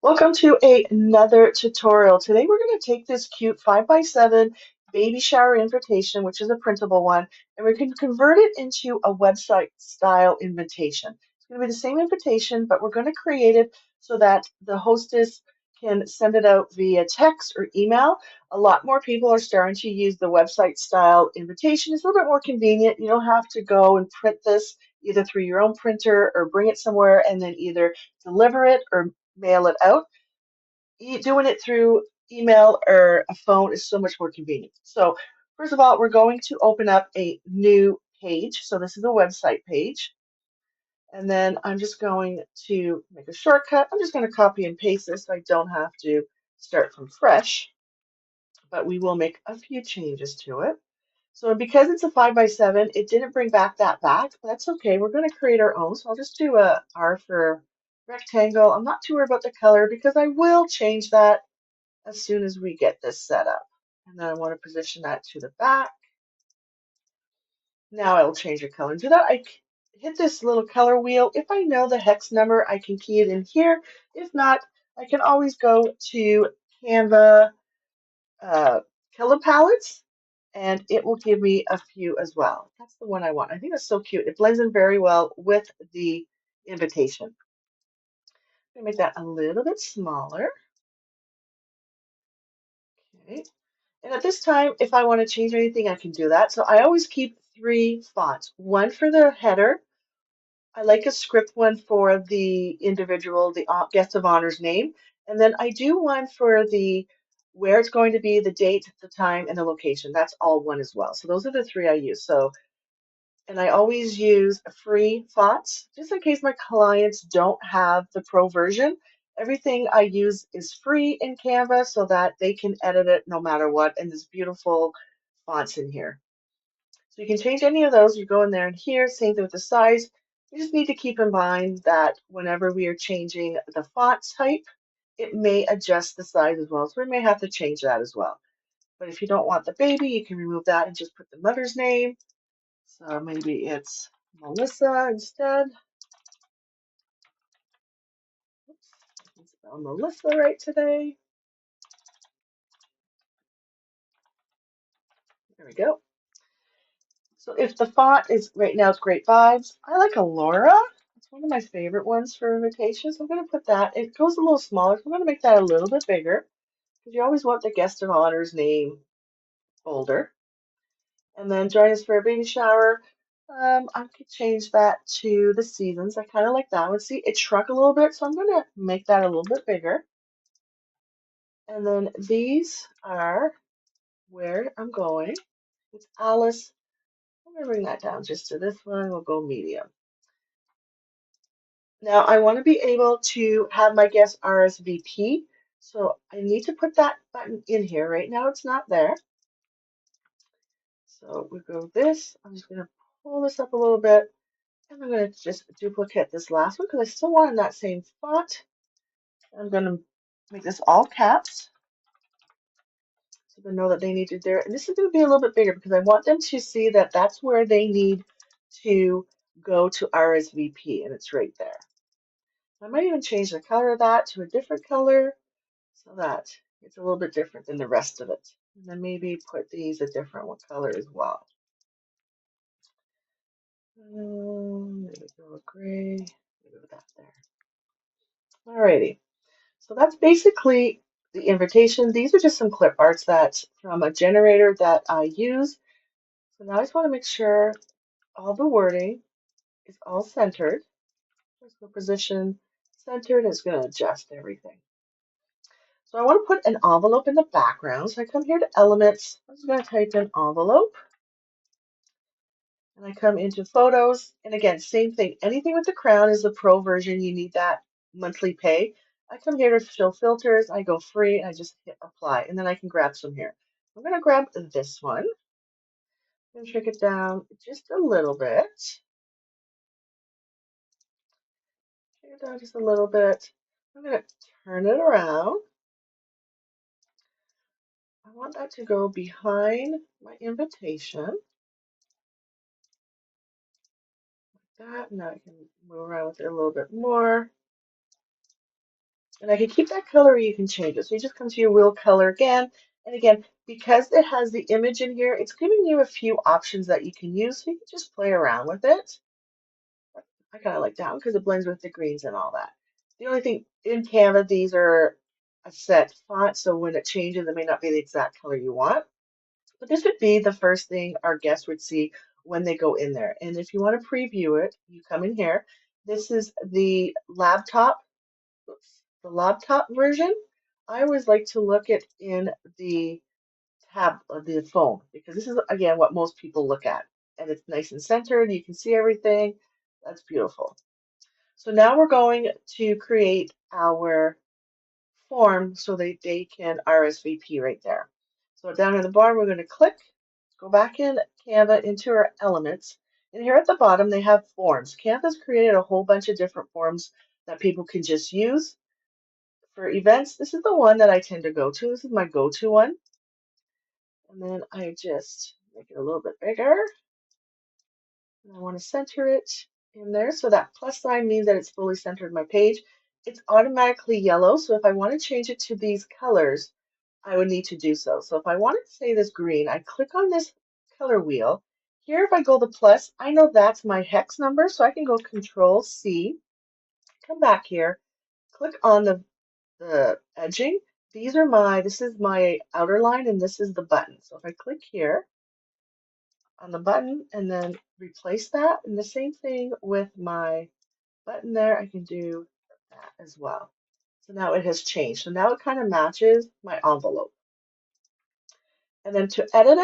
Welcome to another tutorial. Today we're going to take this cute 5x7 baby shower invitation, which is a printable one, and we can convert it into a website style invitation. It's going to be the same invitation, but we're going to create it so that the hostess can send it out via text or email. A lot more people are starting to use the website style invitation. It's a little bit more convenient. You don't have to go and print this either through your own printer or bring it somewhere and then either deliver it or mail it out. Doing it through email or a phone is so much more convenient. So first of all, we're going to open up a new page. So this is a website page. And then I'm just going to make a shortcut. I'm just going to copy and paste this so I don't have to start from fresh, but we will make a few changes to it. So because it's a 5x7, it didn't bring back that back, but that's okay. We're going to create our own. So I'll just do a R for rectangle. I'm not too worried about the color because I will change that as soon as we get this set up. And then I want to position that to the back. Now I will change the color. Do that, I hit this little color wheel. If I know the hex number, I can key it in here. If not, I can always go to Canva color palettes and it will give me a few as well. That's the one I want. I think that's so cute. It blends in very well with the invitation. I'm going to make that a little bit smaller. Okay. And at this time, if I want to change anything, I can do that. So I always keep three fonts. One for the header. I like a script one for the individual, the guest of honor's name. And then I do one for the where it's going to be, the date, the time, and the location. That's all one as well. So those are the three I use. So, and I always use free fonts just in case my clients don't have the pro version. Everything I use is free in Canva so that they can edit it no matter what. And there's beautiful fonts in here. So you can change any of those. You go in there and here, same thing with the size. You just need to keep in mind that whenever we are changing the font type, it may adjust the size as well. So we may have to change that as well. But if you don't want the baby, you can remove that and just put the mother's name. So maybe it's Melissa instead. Oops, I can spell Melissa right today. There we go. So if the font is right now, it's Great Vibes. I like Alora. It's one of my favorite ones for invitations. I'm going to put that. It goes a little smaller, so I'm going to make that a little bit bigger because you always want the guest of honor's name bolder. And then join us for a baby shower. I could change that to the seasons. I kind of like that one. See, it shrunk a little bit, so I'm going to make that a little bit bigger. And then these are where I'm going. It's Alice. I'm going to bring that down just to this one. We'll go medium. Now I want to be able to have my guests RSVP, so I need to put that button in here. Right now it's not there. So we go this. I'm just going to pull this up a little bit, and I'm going to just duplicate this last one because I still want in that same font. I'm going to make this all caps so they know that they need to do it. And this is going to be a little bit bigger because I want them to see that that's where they need to go to RSVP, and it's right there. I might even change the color of that to a different color so that it's a little bit different than the rest of it. And then maybe put these a different one color as well. Maybe go gray, maybe with that there. Alrighty, so that's basically the invitation. These are just some clip arts that from a generator that I use. So now I just want to make sure all the wording is all centered. Just go position centered. It's going to adjust everything. So I want to put an envelope in the background. So I come here to elements. I'm just going to type in envelope. And I come into photos. And again, same thing. Anything with the crown is the pro version. You need that monthly pay. I come here to show filters. I go free and I just hit apply. And then I can grab some here. I'm going to grab this one and shrink it down just a little bit. Shrink it down just a little bit. I'm going to turn it around. I want that to go behind my invitation. That. Now I can move around with it a little bit more. And I can keep that color or you can change it. So you just come to your wheel color again. And again, because it has the image in here, it's giving you a few options that you can use. So you can just play around with it. I kind of like that one because it blends with the greens and all that. The only thing in Canva, these are a set font. So when it changes, it may not be the exact color you want. But this would be the first thing our guests would see when they go in there. And if you want to preview it, you come in here. This is the laptop, oops, the laptop version. I always like to look at in the tab of the phone because this is again what most people look at. And it's nice and centered. You can see everything. That's beautiful. So now we're going to create our form so that they can RSVP right there. So down in the bottom, we're going to click, go back in Canva into our elements. And here at the bottom, they have forms. Canva's created a whole bunch of different forms that people can just use for events. This is the one that I tend to go to. This is my go-to one. And then I just make it a little bit bigger. And I want to center it in there. So that plus sign means that it's fully centered my page. It's automatically yellow. So if I want to change it to these colors, I would need to do so. So if I wanted to say this green, I click on this color wheel. Here, if I go the plus, I know that's my hex number. So I can go Control C, come back here, click on the edging. This is my outer line and this is the button. So if I click here, on the button and then replace that. And the same thing with my button there, I can do that as well. So now it has changed. So now it kind of matches my envelope. And then to edit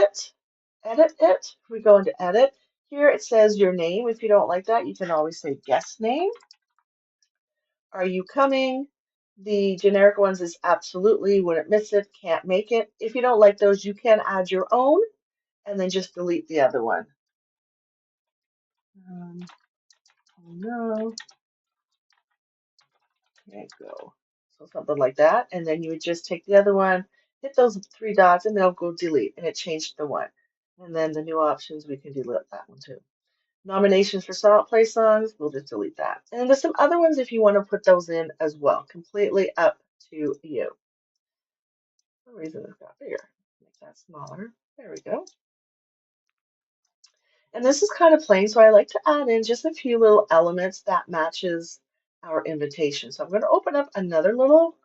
it, we go into edit. Here it says your name. If you don't like that, you can always say guest name. Are you coming? The generic ones is absolutely, wouldn't miss it, can't make it. If you don't like those, you can add your own and then just delete the other one. Oh no. Can't go. So something like that. And then you would just take the other one, hit those three dots, and they'll go delete. And it changed the one. And then the new options, we can delete that one too. Nominations for play songs, we'll just delete that. And then there's some other ones if you want to put those in as well. Completely up to you. For some reason it's got bigger. Make that smaller. There we go. And this is kind of plain, so I like to add in just a few little elements that matches our invitation. So I'm going to open up another little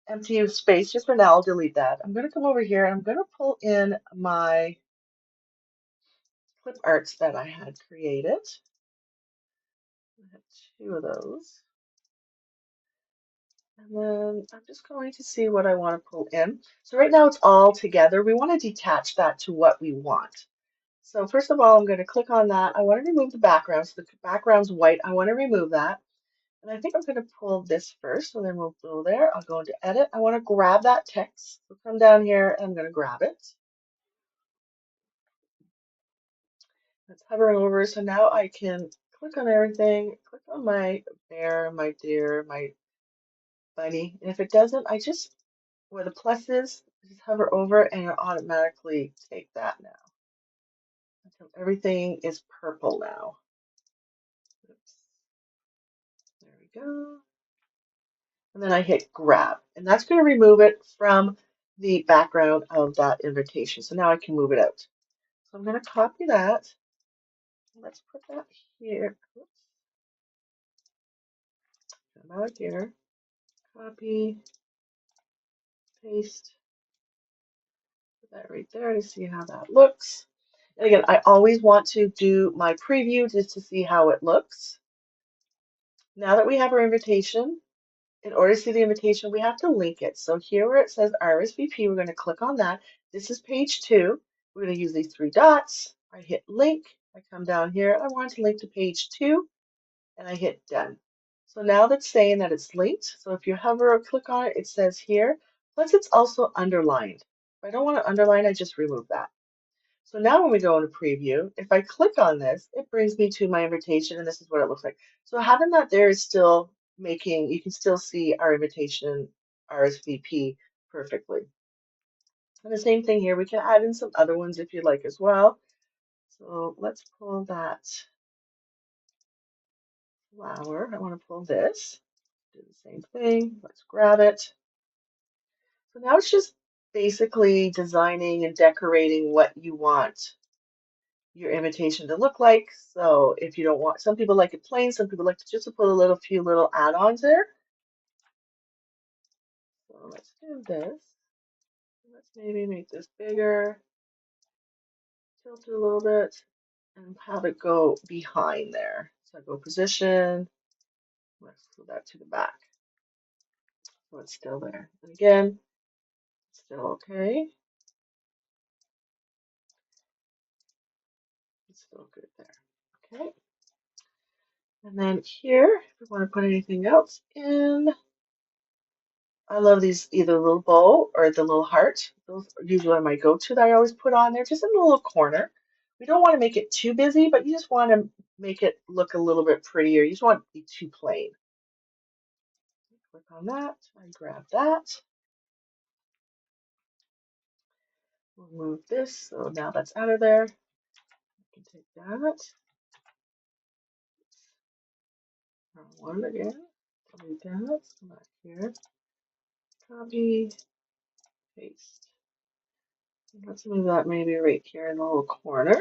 empty space just for now. I'll delete that. I'm going to come over here and I'm going to pull in my clip arts that I had created. I have two of those. And then I'm just going to see what I want to pull in. So right now it's all together. We want to detach that to what we want. So first of all, I'm going to click on that. I want to remove the background. So the background's white. I want to remove that. And I think I'm going to pull this first. So then we'll go there. I'll go into edit. I want to grab that text. So come down here and I'm going to grab it. It's hovering over, so now I can click on everything, click on my bear, my deer, my bunny, and if it doesn't, I just, where the plus is, just hover over and it'll automatically take that now. Until everything is purple now. Oops. There we go. And then I hit grab, and that's going to remove it from the background of that invitation. So now I can move it out. So I'm going to copy that. Let's put that here. Oops. Come out here. Copy, paste. Put that right there to see how that looks. And again, I always want to do my preview just to see how it looks. Now that we have our invitation, in order to see the invitation, we have to link it. So here where it says RSVP, we're going to click on that. This is page 2. We're going to use these 3 dots. I hit link. I come down here. I want to link to page 2, and I hit done. So now that's saying that it's linked. So if you hover or click on it, it says here. Plus, it's also underlined. If I don't want to underline, I just remove that. So now when we go into preview, if I click on this, it brings me to my invitation and this is what it looks like. So having that there is still making, you can still see our invitation RSVP perfectly. And the same thing here, we can add in some other ones if you'd like as well. So let's pull that flower. I want to pull this. Do the same thing. Let's grab it. So now it's just basically designing and decorating what you want your invitation to look like. So if you don't want, some people like it plain, some people like to just put a little few little add-ons there. So let's do this. Let's maybe make this bigger, tilt it a little bit, and have it go behind there. So I go position, let's move that to the back. So it's still there. And again, still okay. It's still good there. Okay. And then here, if we want to put anything else in, I love these, either the little bow or the little heart. Those are usually my go-to that I always put on there, just in the little corner. We don't want to make it too busy, but you just want to make it look a little bit prettier. You just want it to be too plain. Click on that. I grab that. We'll move this. So now that's out of there. I can take that. One again. Delete that. Come back here. Copy. Paste. Let's move that maybe right here in the little corner.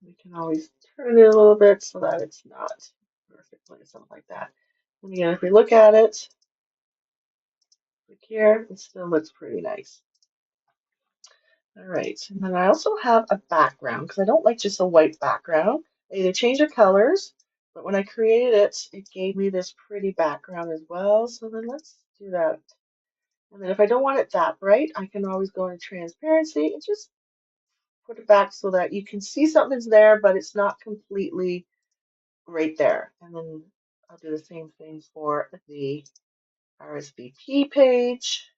We can always turn it a little bit so that it's not perfectly, something like that. And again, if we look at it, click here, it still looks pretty nice. All right, and then I also have a background because I don't like just a white background. I either change the colors, but when I created it, it gave me this pretty background as well. So then let's do that. And then if I don't want it that bright, I can always go into transparency and just put it back so that you can see something's there, but it's not completely right there. And then I'll do the same thing for the RSVP page.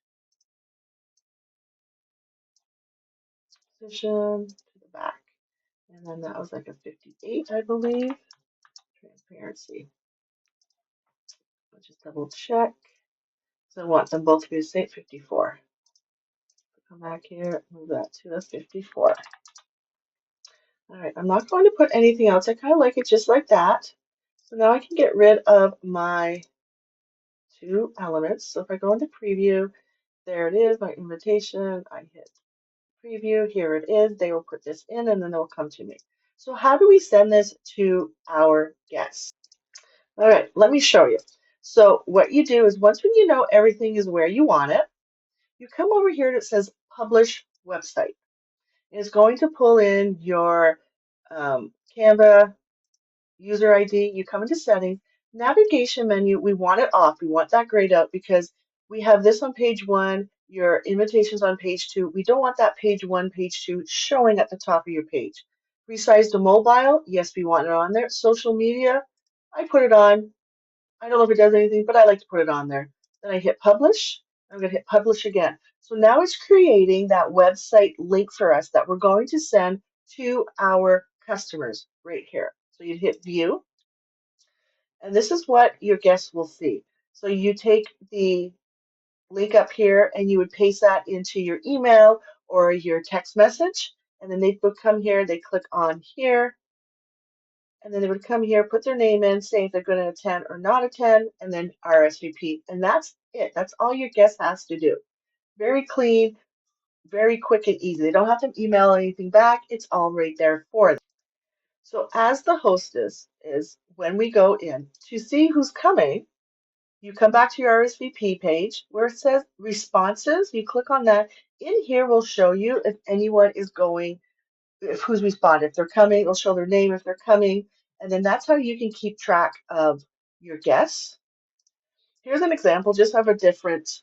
Position to the back. And then that was like a 58, I believe. Transparency. I'll just double check. So I want them both to be the same, 54. Come back here, move that to a 54. All right, I'm not going to put anything else. I kind of like it just like that. So now I can get rid of my two elements. So if I go into preview, there it is, my invitation. I hit preview, here it is. They will put this in and then they'll come to me. So how do we send this to our guests? All right, let me show you. So what you do is once when you know everything is where you want it, you come over here and it says publish website. It's going to pull in your Canva user ID. You come into settings, navigation menu. We want it off. We want that grayed out because we have this on page one, your invitations on page two. We don't want that page one, page two showing at the top of your page. Resize to mobile. Yes, we want it on there. Social media. I put it on. I don't know if it does anything, but I like to put it on there. Then I hit publish. I'm going to hit publish again. So now it's creating that website link for us that we're going to send to our customers right here. So you hit view, and this is what your guests will see. So you take the link up here and you would paste that into your email or your text message, and then they would come here, they click on here, and then they would come here, put their name in, say if they're going to attend or not attend, and then RSVP. And that's it. That's all your guest has to do. Very clean, very quick and easy. They don't have to email anything back. It's all right there for them. So as the hostess is when we go in to see who's coming, you come back to your RSVP page where it says responses. You click on that. In here will show you if anyone is going, if who's responded. If they're coming, it'll show their name if they're coming. And then that's how you can keep track of your guests. Here's an example just of a different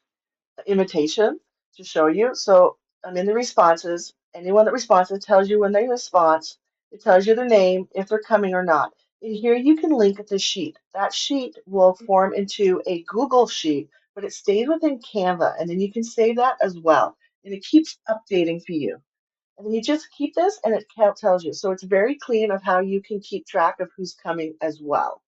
invitation to show you. So I'm in the responses. Anyone that responds, it tells you when they respond. It tells you their name, if they're coming or not. In here, you can link the sheet. That sheet will form into a Google sheet, but it stays within Canva, and then you can save that as well. And it keeps updating for you. And then you just keep this and it tells you. So it's very clean of how you can keep track of who's coming as well.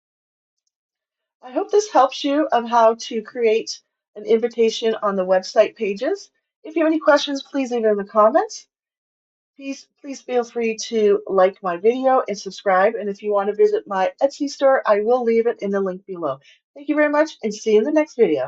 I hope this helps you of how to create an invitation on the website pages. If you have any questions, please leave it in the comments. Please feel free to like my video and subscribe. And if you want to visit my Etsy store, I will leave it in the link below. Thank you very much and see you in the next video.